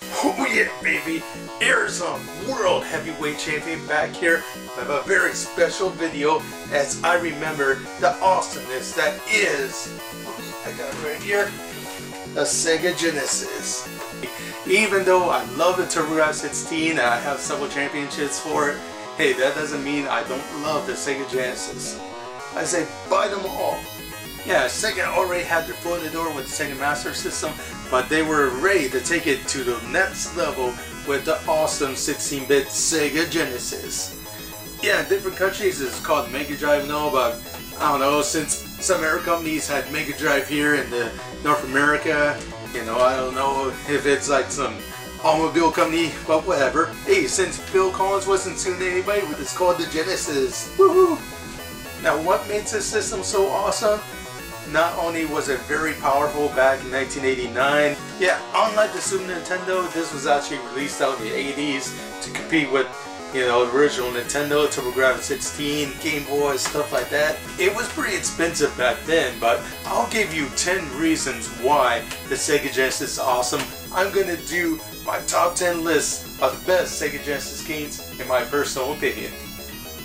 Oh yeah, baby! Here's a World Heavyweight Champion back here with a very special video as I remember the awesomeness that is, I got it right here, the Sega Genesis. Even though I love the TurboGrafx-16 and I have several championships for it, hey, that doesn't mean I don't love the Sega Genesis. I say buy them all. Yeah, Sega already had their foot in the door with the Sega Master System, but they were ready to take it to the next level with the awesome 16-bit Sega Genesis. Yeah, in different countries it's called Mega Drive and all, but I don't know, since some other companies had Mega Drive here in the North America, you know, I don't know if it's like some automobile company, but whatever. Hey, since Bill Collins wasn't suing anybody, it's called the Genesis. Woohoo! Now what makes this system so awesome? Not only was it very powerful back in 1989, yeah, unlike the Super Nintendo, this was actually released out in the 80s to compete with, you know, the original Nintendo, TurboGrafx-16, Game Boy, stuff like that. It was pretty expensive back then, but I'll give you 10 reasons why the Sega Genesis is awesome. I'm gonna do my top 10 list of the best Sega Genesis games in my personal opinion.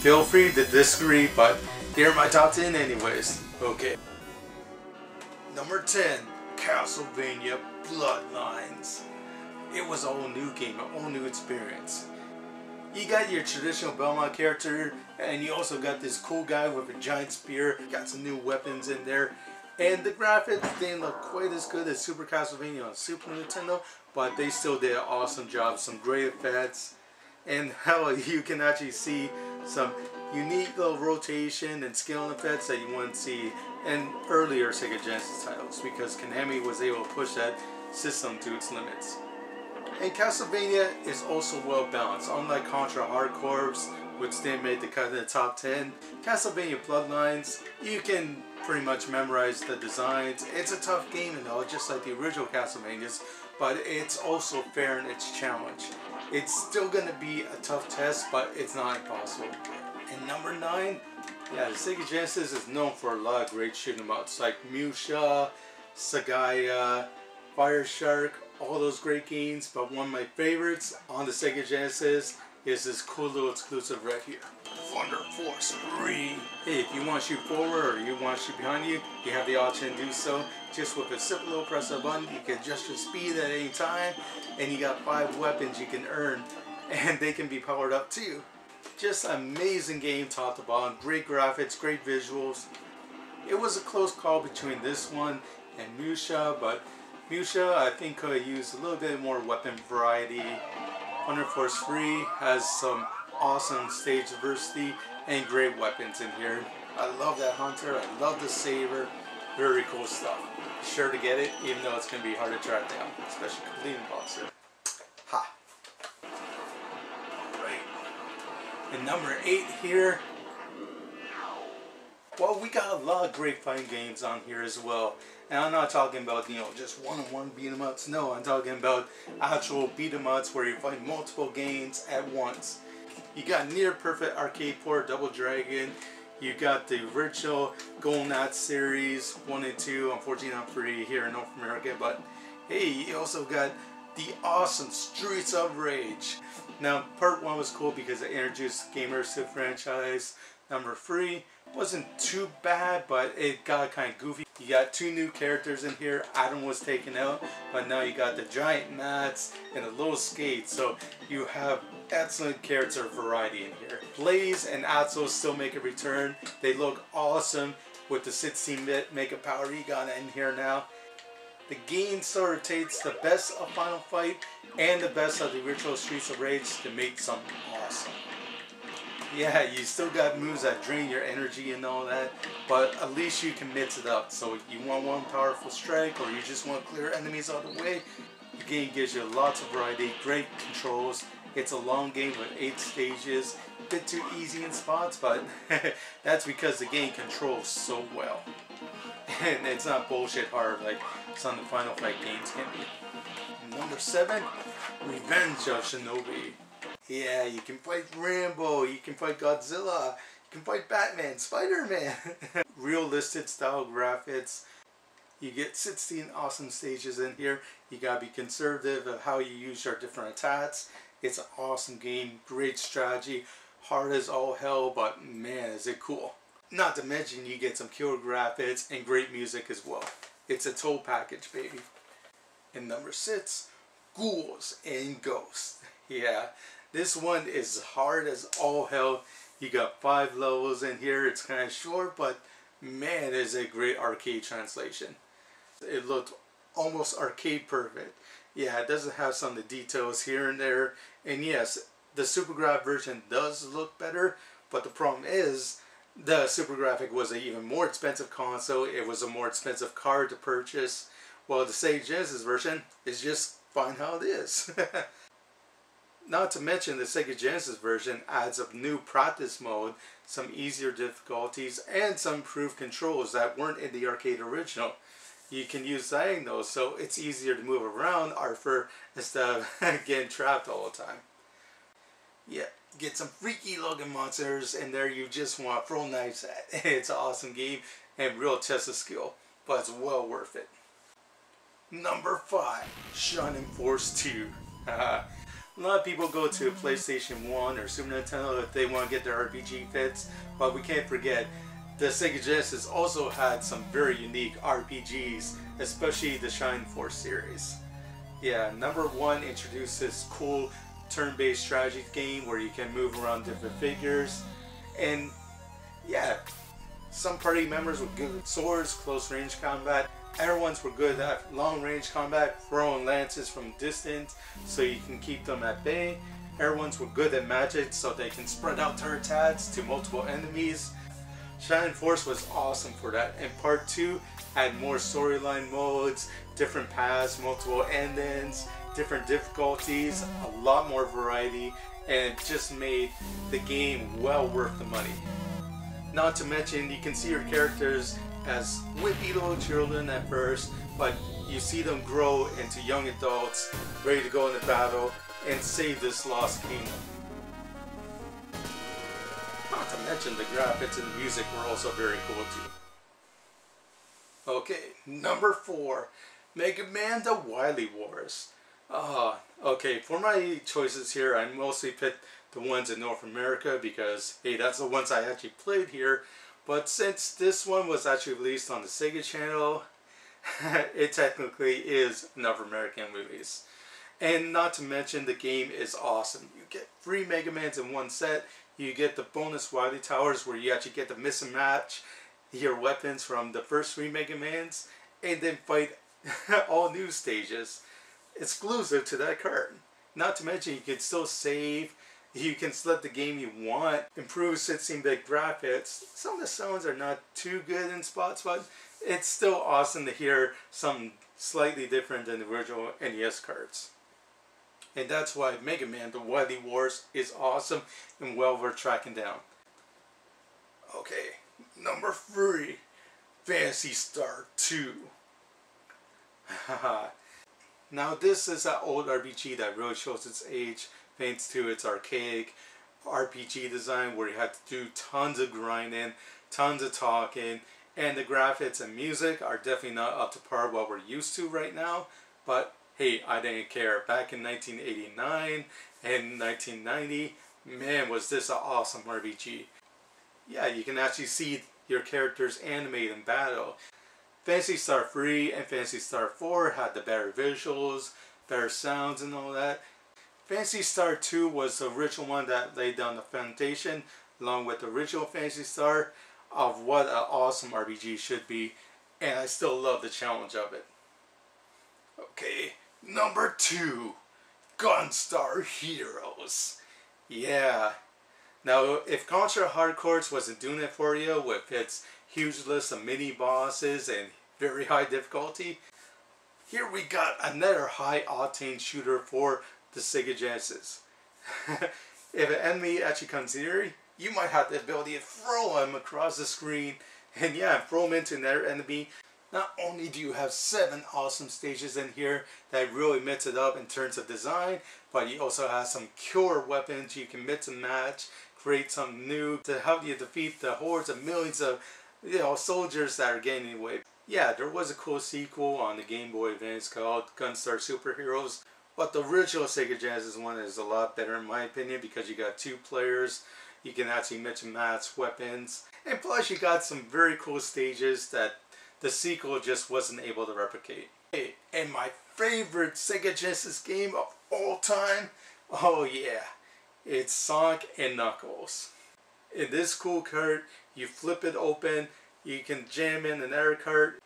Feel free to disagree, but here are my top 10 anyways. Okay. Number 10, Castlevania Bloodlines. It was a whole new game, a whole new experience. You got your traditional Belmont character, and you also got this cool guy with a giant spear. Got some new weapons in there. And the graphics didn't look quite as good as Super Castlevania on Super Nintendo, but they still did an awesome job, some great effects. And hell, you can actually see some unique little rotation and scaling effects that you wouldn't see in earlier Sega Genesis titles, because Konami was able to push that system to its limits. And Castlevania is also well balanced. Unlike Contra Hard Corps, which didn't make the cut in the top 10, Castlevania Bloodlines, you can pretty much memorize the designs. It's a tough game and all, just like the original Castlevanias, but it's also fair in its challenge. It's still going to be a tough test, but it's not impossible. And number 9, yeah, the Sega Genesis is known for a lot of great shoot 'em ups like Musha, Sagaya, Fire Shark, all those great games, but one of my favorites on the Sega Genesis is this cool little exclusive right here, Thunder Force 3. Hey, if you want to shoot forward or you want to shoot behind you, you have the option to do so. Just with a simple little press of a button, you can adjust your speed at any time, and you got 5 weapons you can earn, and they can be powered up too. Just an amazing game top to bottom, great graphics, great visuals. It was a close call between this one and Musha, but Musha I think could have used a little bit more weapon variety. Thunder Force 3 has some awesome stage diversity and great weapons in here. I love that Hunter, I love the Saber, very cool stuff. Be sure to get it, even though it's going to be hard to track down, especially completing boxer. Ha! And number 8 here, well, we got a lot of great fighting games on here as well. And I'm not talking about, you know, just one-on-one beat-em-ups. No, I'm talking about actual beat-em-ups where you fight multiple games at once. You got Near Perfect Arcade port, Double Dragon. You got the original Golden Axe series 1 and 2. Unfortunately not free here in North America, but hey, you also got the awesome Streets of Rage. Now, part 1 was cool because it introduced gamers to the franchise. Number 3 wasn't too bad, but it got kind of goofy. You got 2 new characters in here. Adam was taken out, but now you got the giant mats and the little skates, so you have excellent character variety in here. Blaze and Atzo still make a return. They look awesome with the 16-bit makeup power you got in here now. The game sort of takes the best of Final Fight and the best of the original Streets of Rage to make something awesome. Yeah, you still got moves that drain your energy and all that, but at least you can mix it up. So you want one powerful strike or you just want to clear enemies out of the way, the game gives you lots of variety, great controls. It's a long game with 8 stages, a bit too easy in spots, but that's because the game controls so well. And it's not bullshit hard like some of the Final Fight games can be. Number 7, Revenge of Shinobi. Yeah, you can fight Rambo, you can fight Godzilla, you can fight Batman, Spider-Man. Realistic style graphics. You get 16 awesome stages in here. You gotta be conservative of how you use your different attacks. It's an awesome game, great strategy, hard as all hell, but man is it cool. Not to mention you get some killer graphics and great music as well. It's a total package, baby. And number 6, Ghouls and Ghosts. Yeah, this one is hard as all hell. You got 5 levels in here. It's kind of short, but man, is a great arcade translation. It looked almost arcade perfect. Yeah, it doesn't have some of the details here and there. And yes, the SuperGraph version does look better, but the problem is the SuperGraphic was an even more expensive console. It was a more expensive card to purchase. While the Sega Genesis version is just fine how it is. Not to mention the Sega Genesis version adds a new practice mode, some easier difficulties, and some improved controls that weren't in the arcade original. You can use diagonals, so it's easier to move around Arthur instead of getting trapped all the time. Yeah, get some freaky looking monsters in there you just want to throw knives at. It's an awesome game and real test of skill, but it's well worth it. Number 5, Shining Force 2. A lot of people go to PlayStation 1 or Super Nintendo if they want to get their RPG fix, but we can't forget the Sega Genesis also had some very unique RPGs, especially the Shining Force series. Yeah, number 1 introduced this cool turn-based strategy game where you can move around different figures, and yeah, some party members were good with swords, close range combat. Other ones were good at long range combat, throwing lances from distance so you can keep them at bay. Other ones were good at magic so they can spread out their attacks to multiple enemies. Shining Force was awesome for that, and part 2 had more storyline modes, different paths, multiple endings, different difficulties, a lot more variety, and it just made the game well worth the money. Not to mention you can see your characters as wimpy little children at first, but you see them grow into young adults ready to go into battle and save this lost kingdom. Not to mention the graphics and the music were also very cool too. Okay, number 4, Megaman The Wily Wars. Okay, for my choices here, I mostly picked the ones in North America because, hey, that's the ones I actually played here. But since this one was actually released on the Sega channel, it technically is a North American release. And not to mention the game is awesome. You get 3 Megamans in one set. You get the bonus Wily Towers where you actually get to mix and match your weapons from the first 3 Megamans and then fight all new stages exclusive to that card. Not to mention you can still save, you can select the game you want, improve 16-bit graphics. Some of the sounds are not too good in spots, but it's still awesome to hear something slightly different than the original NES cards. And that's why Megaman The Wily Wars is awesome and well worth tracking down. Okay, number 3, Phantasy Star 2. Now this is an old RPG that really shows its age thanks to its archaic RPG design where you had to do tons of grinding, tons of talking, and the graphics and music are definitely not up to par what we're used to right now, but hey, I didn't care. Back in 1989 and 1990, man, was this an awesome RPG. Yeah, you can actually see your characters animate in battle. Phantasy Star 3 and Phantasy Star 4 had the better visuals, better sounds and all that. Phantasy Star 2 was the original one that laid down the foundation, along with the original Phantasy Star, of what an awesome RPG should be, and I still love the challenge of it. Okay, number 2, Gunstar Heroes. Yeah. Now, if Gunstar Hardcore wasn't doing it for you with its huge list of mini bosses and very high difficulty, here we got another high octane shooter for the Sega Genesis. If an enemy actually comes near, you might have the ability to throw him across the screen and yeah, throw him into another enemy. Not only do you have 7 awesome stages in here that really mix it up in terms of design, but you also have some killer weapons you can mix and match, create something new to help you defeat the hordes of millions of soldiers that are getting in the way. Yeah, there was a cool sequel on the Game Boy Advance called Gunstar Heroes, but the original Sega Genesis one is a lot better in my opinion because you got 2 players, you can actually mix and match weapons, and plus you got some very cool stages that the sequel just wasn't able to replicate. Hey, and my favorite Sega Genesis game of all time, oh yeah, it's Sonic and Knuckles. In this cool cart, you flip it open, you can jam in another cart.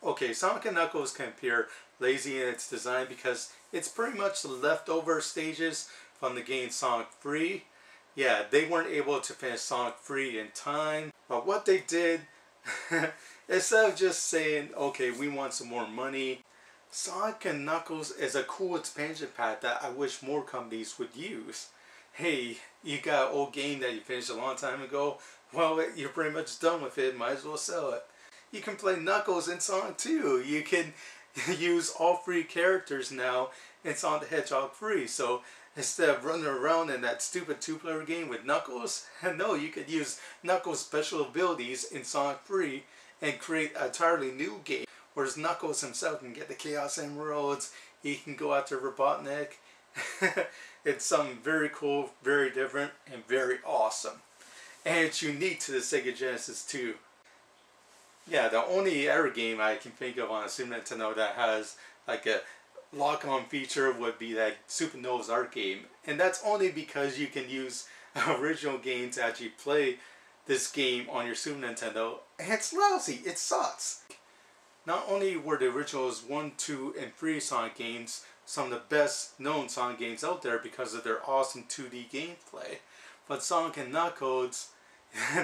Okay, Sonic and Knuckles can appear lazy in its design because it's pretty much the leftover stages from the game Sonic 3. Yeah, they weren't able to finish Sonic 3 in time, but what they did, instead of just saying, okay, we want some more money, Sonic and Knuckles is a cool expansion pack that I wish more companies would use. Hey, you got an old game that you finished a long time ago, well, you're pretty much done with it, might as well sell it. You can play Knuckles in Sonic 2. You can use all 3 characters now in Sonic the Hedgehog 3. So instead of running around in that stupid 2-player game with Knuckles, no, you could use Knuckles' special abilities in Sonic 3 and create an entirely new game. Whereas Knuckles himself can get the Chaos Emeralds, he can go after Robotnik. It's something very cool, very different, and very awesome. And it's unique to the Sega Genesis too. Yeah, the only other game I can think of on a Super Nintendo that has like a lock-on feature would be that Supernova's Art game. And that's only because you can use original games to actually play this game on your Super Nintendo. And it's lousy, it sucks. Not only were the originals 1, 2, and 3 Sonic games some of the best known Sonic games out there because of their awesome 2D gameplay, but Sonic and Knuckles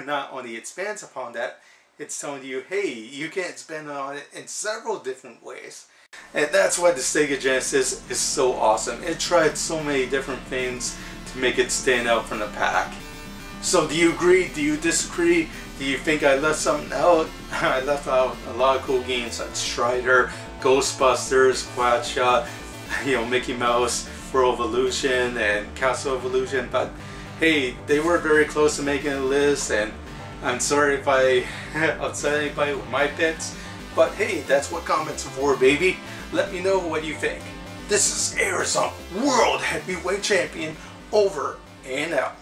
not only expands upon that, it's telling you, hey, you can expand on it in several different ways. And that's why the Sega Genesis is so awesome. It tried so many different things to make it stand out from the pack. So do you agree? Do you disagree? Do you think I left something out? I left out a lot of cool games like Strider, Ghostbusters, Quackshot, Mickey Mouse, World Evolution, and Castle Evolution, but hey, they were very close to making a list, and I'm sorry if I upset anybody with my picks, but hey, that's what comments are for, baby. Let me know what you think. This is Arizona World Heavyweight Champion, over and out.